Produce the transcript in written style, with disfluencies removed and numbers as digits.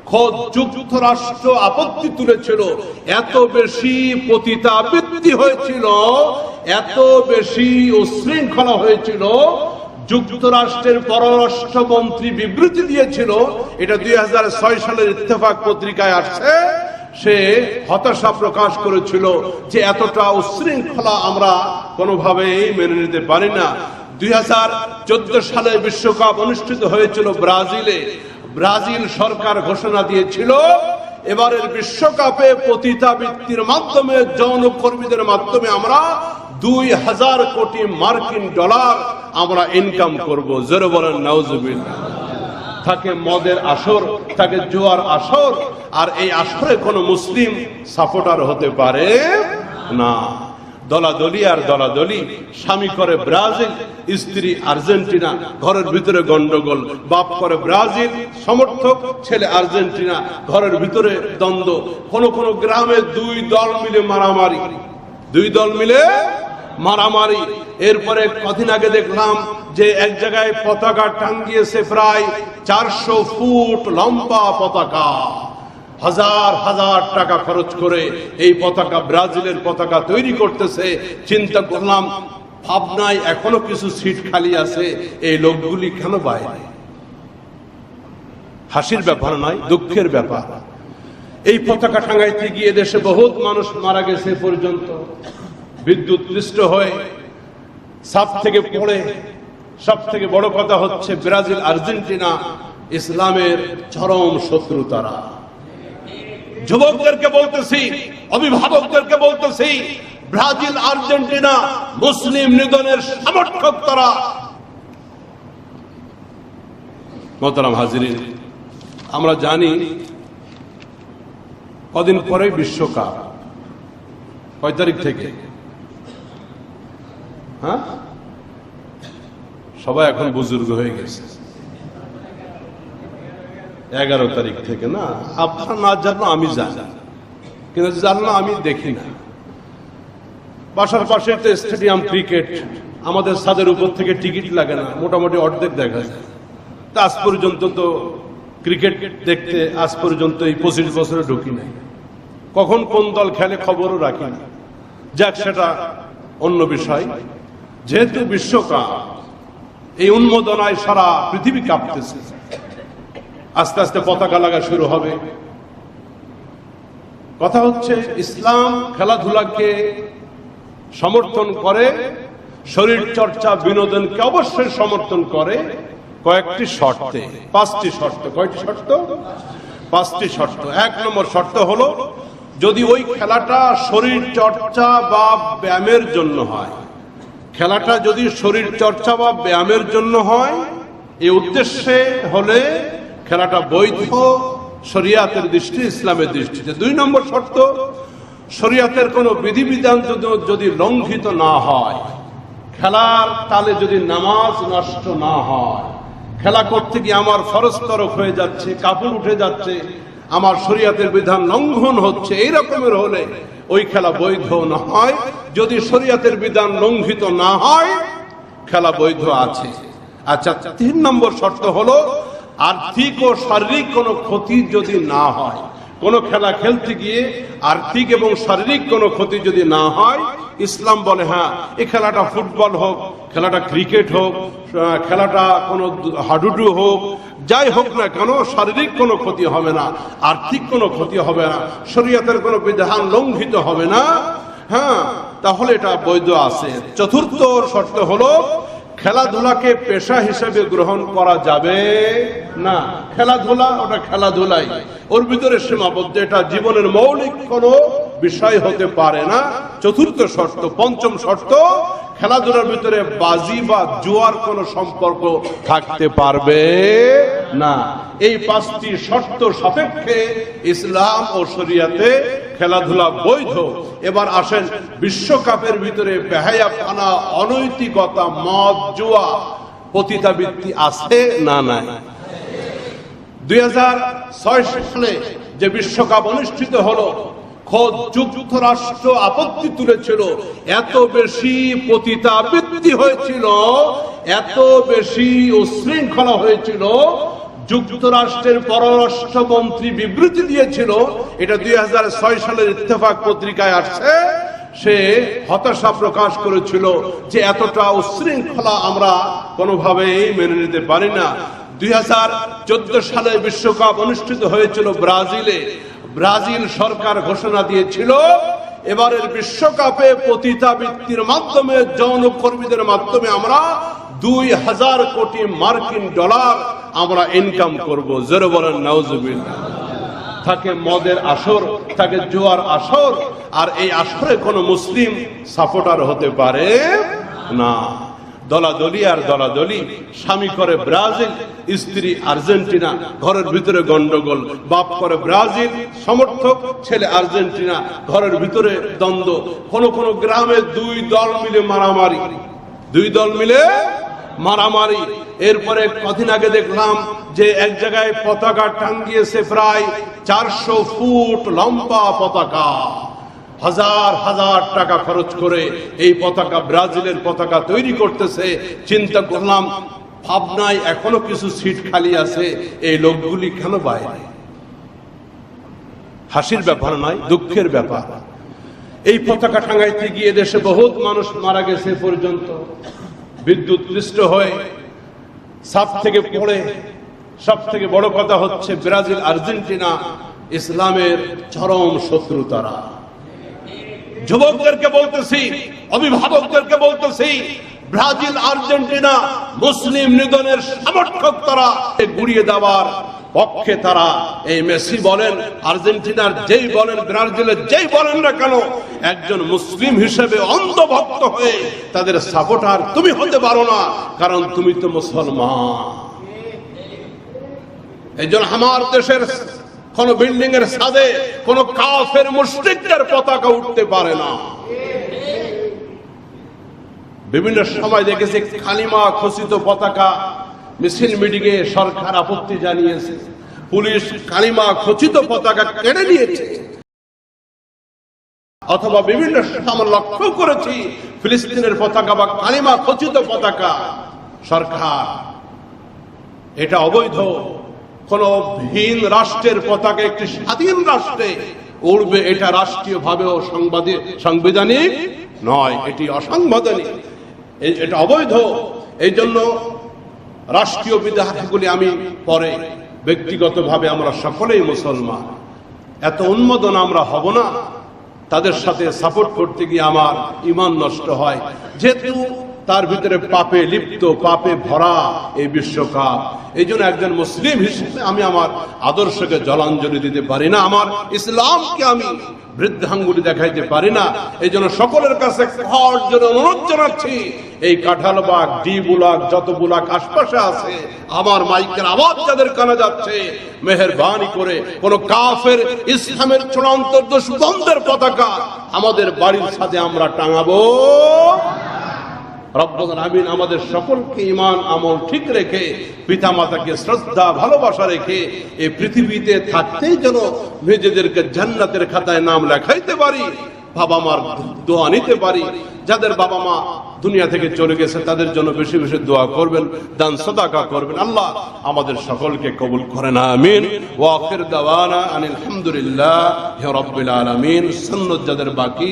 খোদ যুক্তরাষ্ট্র আপত্তি তুলেছিল, এত বেশি পতিতাবৃত্তি হয়েছিল, এত বেশি উশৃঙ্খলা হয়েছিল। যুক্তরাষ্ট্রের পররাষ্ট্রমন্ত্রী বিবৃতি দিয়েছিল, এটা 2006 সালের ইত্তেফাক পত্রিকায় আসছে। সে হতাশা প্রকাশ করেছিল যে এতটা উশৃঙ্খলা আমরা কোনোভাবেই মেনে নিতে পারি না। 2014 সালে বিশ্বকাপ অনুষ্ঠিত হয়েছিল ব্রাজিলে। ব্রাজিল সরকার ঘোষণা দিয়েছিল এবারের বিশ্বকাপে পতিতাবৃত্তির মাধ্যমে, যৌন কর্মীদের মাধ্যমে আমরা 2000 কোটি মার্কিন ডলার আমরা ইনকাম করব। জোরে বলেন নাউজুবিল্লাহ। থাকে মদের আসর, থাকে জুয়ার আসর, আর এই আসরে কোনো মুসলিম সাপোর্টার হতে পারে না। দলাদলি আর দলাদলি, স্বামী করে ব্রাজিল, স্ত্রী আর্জেন্টিনা, ঘরের ভিতরে গন্ডগোল, বাপ করে ব্রাজিল সমর্থক, ছেলে আর্জেন্টিনা, ঘরের ভিতরে দ্বন্দ্ব। কোন কোন গ্রামে দুই দল মিলে মারামারি, দুই দল মিলে মারামারি। এরপরে কদিন আগে দেখলাম যে এক জায়গায় পতাকা টাঙ্গিয়েছে, প্রায় 400 ফুট লম্বা পতাকা, হাজার হাজার টাকা খরচ করে এই পতাকা, ব্রাজিলের পতাকা তৈরি করতেছে। চিন্তা করলাম, ভাবনায় এখনো কিছু সিট খালি আছে, এই লোকগুলি কেন বাইরে? হাসির ব্যাপার নয়, দুঃখের ব্যাপার। এই পতাকা টাঙ্গাইতে গিয়ে দেশে বহুত মানুষ মারা গেছে পর্যন্ত, বিদ্যুৎ পৃষ্ঠ হয়ে, ছাদ থেকে পড়ে। সব থেকে বড় কথা হচ্ছে, ব্রাজিল আর্জেন্টিনা ইসলামের চরম শত্রু তারা। যুবকদেরকে বলতেছি, অভিভাবকদেরকে বলতেছি, ব্রাজিল আর্জেন্টিনা মুসলিম নিধনের সমর্থক তারা। মোহতারাম হাজিরিন, আমরা জানি কদিন পরে বিশ্বকাপ। কয় তারিখ থেকে? হ্যাঁ, সবাই এখন বুজুর্গ হয়ে গেছে। 11 তারিখ থেকে না? আপনারা না জানো, আমি জানি, কিন্তু জানলো আমি দেখি না। বাসার পাশে একটা স্টেডিয়াম ক্রিকেট, আমাদের ছাদের উপর থেকে টিকিট লাগে না, মোটামুটি অর্ধেক দেখা যায়। তা আজ পর্যন্ত তো ক্রিকেট দেখতে আজ পর্যন্ত এই 25 বছরে ঢুকি নাই। কখন কোন দল খেলে খবরও রাখি না। যাক, সেটা অন্য বিষয়। যেহেতু বিশ্বকাপ, এই উন্মোদনায় সারা পৃথিবী কাঁপতেছে। আস্তে আস্তে পতাকা লাগা শুরু হবে। কথা হচ্ছে, ইসলাম খেলাধুলাকে সমর্থন করে, শরীর চর্চা বিনোদনকে অবশ্যই সমর্থন করে, কয়েকটি শর্তে, 5টি শর্ত। কয়টি শর্ত? 5টি শর্ত। 1 নম্বর শর্ত হলো, যদি ওই খেলাটা শরীর চর্চা বা ব্যায়ামের জন্য হয়, খেলাটা যদি শরীর চর্চা বা ব্যায়ামের জন্য হয়, এই উদ্দেশ্যে হলে খেলাটা বৈধ শরিয়াতের দৃষ্টি, ইসলামের দৃষ্টিতে। 2 নম্বর শর্ত, শরিয়াতের কোনো বিধিবিধান যদি লঙ্ঘিত না হয়, খেলার তালে যদি নামাজ নষ্ট না হয়, খেলা করতে গিয়ে আমার ফরজ তরক হয়ে যাচ্ছে, কাপড় উঠে যাচ্ছে, আমার শরিয়াতের বিধান লঙ্ঘন হচ্ছে, এই রকমের হলে ওই খেলা বৈধ না হয়। যদি শরিয়াতের বিধান লঙ্ঘিত না হয়, খেলা বৈধ আছে। আচ্ছা, 3 নম্বর শর্ত হলো, আর্থিক ও শারীরিক কোনো ক্ষতি যদি না হয়। কোন খেলা খেলতে গিয়ে আর্থিক এবং শারীরিক কোনো ক্ষতি যদি না হয়, ইসলাম বলে হ্যাঁ, এই খেলাটা ফুটবল হোক, খেলাটা ক্রিকেট হোক, খেলাটা কোনো হাডুডু হোক, যাই হোক না কেন, শারীরিক কোনো ক্ষতি হবে না, আর্থিক কোনো ক্ষতি হবে না, শরীয়তের কোনো বিধান লঙ্ঘিত হবে না, হ্যাঁ, তাহলে এটা বৈধ আছে। 4র্থ শর্ত হলো, খেলাধুলাকে পেশা হিসেবে গ্রহণ করা যাবে না। খেলাধুলা ওটা খেলাধুলাই, ওর ভিতরে সীমাবদ্ধ, এটা জীবনের মৌলিক কোনো বিষয় হতে পারে না। 4র্থ শর্ত। 5ম শর্ত, খেলাধুলার ভিতরে বাজি বা জুয়ার কোনো সম্পর্ক থাকতে পারবে না। এই 5টি শর্ত সাপেক্ষে ইসলাম ও শরিয়াতে খেলাধুলা বৈধ। এবার আসেন, বিশ্বকাপের ভিতরে বেহায়াপনা, অনৈতিকতা, মদ, জুয়া, পতিতাবৃত্তি আছে না নাই? 2006 সালে যে বিশ্বকাপ অনুষ্ঠিত হলো, খোদ যুক্তরাষ্ট্র আপত্তি তুলেছিল, এত বেশি পতিতাবৃত্তি হয়েছিল, এত বেশি উশৃঙ্খলা হয়েছিল, যুক্তরাষ্ট্রের পররাষ্ট্রমন্ত্রী বিবৃতি দিয়েছিল, এটা 2006 সালের ইত্তেফাক পত্রিকায় আসছে। সে হতাশা প্রকাশ করেছিল যে এতটা উচ্ছৃঙ্খলা আমরা কোনোভাবেই মেনে নিতে পারি না। 2014 সালে বিশ্বকাপ অনুষ্ঠিত হয়েছিল ব্রাজিলে। ব্রাজিল সরকার ঘোষণা দিয়েছিল এবারের বিশ্বকাপে পতিতাবৃত্তির মাধ্যমে, যৌন কর্মীদের মাধ্যমে আমরা 2000 কোটি মার্কিন ডলার আমরা ইনকাম করব। জোরে বলেন নাউজুবিল্লাহ। থাকে মদের আসর, থাকে জুয়ার আসর, আর এই আসরে কোনো মুসলিম সাপোর্টার হতে পারে না। দলাদলি আর দলাদলি, স্বামী করে ব্রাজিল, স্ত্রী আর্জেন্টিনা, ঘরের ভিতরে গন্ডগোল, বাপ করে ব্রাজিল সমর্থক, ছেলে আর্জেন্টিনা, ঘরের ভিতরে দ্বন্দ্ব। কোন কোন গ্রামে দুই দল মিলে মারামারি, দুই দল মিলে মারামারি। এরপরে কদিন আগে দেখলাম যে এক জায়গায় পতাকা টাঙ্গিয়েছে, প্রায় 400 ফুট লম্বা পতাকা, হাজার হাজার টাকা খরচ করে এই পতাকা, ব্রাজিলের পতাকা তৈরি করতেছে। চিন্তা করলাম, ভাবনায় এখনো কিছু সিট খালি আছে, এই লোকগুলি কেন বাইরে? হাসির ব্যাপার নয়, দুঃখের ব্যাপার। এই পতাকা টাঙ্গাইতে গিয়ে দেশে বহুত মানুষ মারা গেছে পর্যন্ত, বিদ্যুৎ পৃষ্ঠ হয়ে, ছাদ থেকে পড়ে। সব থেকে বড় কথা হচ্ছে ব্রাজিল আর্জেন্টিনা ইসলামের চরম শত্রু তারা। যুবকদেরকে বলতেছি, অভিভাবকদেরকে বলতেছি, ব্রাজিল আর্জেন্টিনা মুসলিম নিধনের সমর্থক তারা, গুড়িয়ে দেওয়ার পক্ষে তারা। এই মেসি বলেন, আর্জেন্টিনার যেই বলেন, ব্রাজিলের যেই বলেন না কেন, একজন মুসলিম হিসেবে অন্ধভক্ত হয়ে তাদের সাপোর্টার তুমি হতে পারো না, কারণ তুমি তো মুসলমান। এই জন্য আমার দেশের কোন বিল্ডিং এর ছাদে কোন কাফের মুশরিকদের পতাকা উঠতে পারে না। বিভিন্ন সময় দেখেছি কালিমা খচিত পতাকা মিছিল মিটিংয়ে সরকার আপত্তি জানিয়েছে, পুলিশ কালিমা খচিত পতাকা কেড়ে নিয়েছে। অথবা বিভিন্ন সময় লক্ষ্য করেছি ফিলিস্তিনের পতাকা বা কালিমা খচিত পতাকা, সরকার এটা অবৈধ। কোন ভিন রাষ্ট্রের পতাকা একটি স্বাধীন রাষ্ট্রে উড়বে, এটা রাষ্ট্রীয় ভাবেও সাংবিধানিক নয়, এটি অসাংবিধানিক, এটা অবৈধ। এই জন্য রাষ্ট্রীয় বিধানগুলি আমি পরে ব্যক্তিগতভাবে, আমরা সকলেই মুসলমান, এত উন্মাদন আমরা হব না। তাদের সাথে সাপোর্ট করতে গিয়ে আমার ঈমান নষ্ট হয়, যেহেতু তার ভিতরে পাপে লিপ্ত, পাপে ভরা এই বিশ্বকাপ। এই জন্য একজন মুসলিম হিসেবে আমি আমার আদর্শকে জলাঞ্জলি দিতে পারি না, আমার ইসলামকে আমি বৃদ্ধাঙ্গুলি দেখাইতে পারি না। এই জন্য সকলের কাছে অনুরোধ জানাচ্ছি, এই কাঁঠালবাগ, ডি বুলাক, যত বুলাক আশপাশে আছে, আমার মাইকের আওয়াজ যাদের কানে যাচ্ছে, মেহেরবানি করে কোন কাফের ইসলামের চূড়ান্ত দুশমনদের পতাকা আমাদের বাড়ির ছাদে আমরা টাঙাবো। রব্বুল আমিন আমাদের সকলকে ঈমান আমল ঠিক রেখে, পিতা মাতাকে শ্রদ্ধা ভালোবাসা রেখে এই পৃথিবীতে থাকতেই যেন নিজেদেরকে জান্নাতের খাতায় নাম লেখাইতে পারি, বাবা মার দোয়া নিতে পারি। যাদের বাবা মা দুনিয়া থেকে চলে গেছে তাদের জন্য বেশি বেশি দোয়া করবেন, দান সাদাকা করবেন। আল্লাহ আমাদের সকলকে কবুল করেন, আমিন। ওয়া আখির দাওয়ানা আনিল হামদুলিল্লাহি রাব্বিল আলামিন। সুন্নাত যাদের বাকি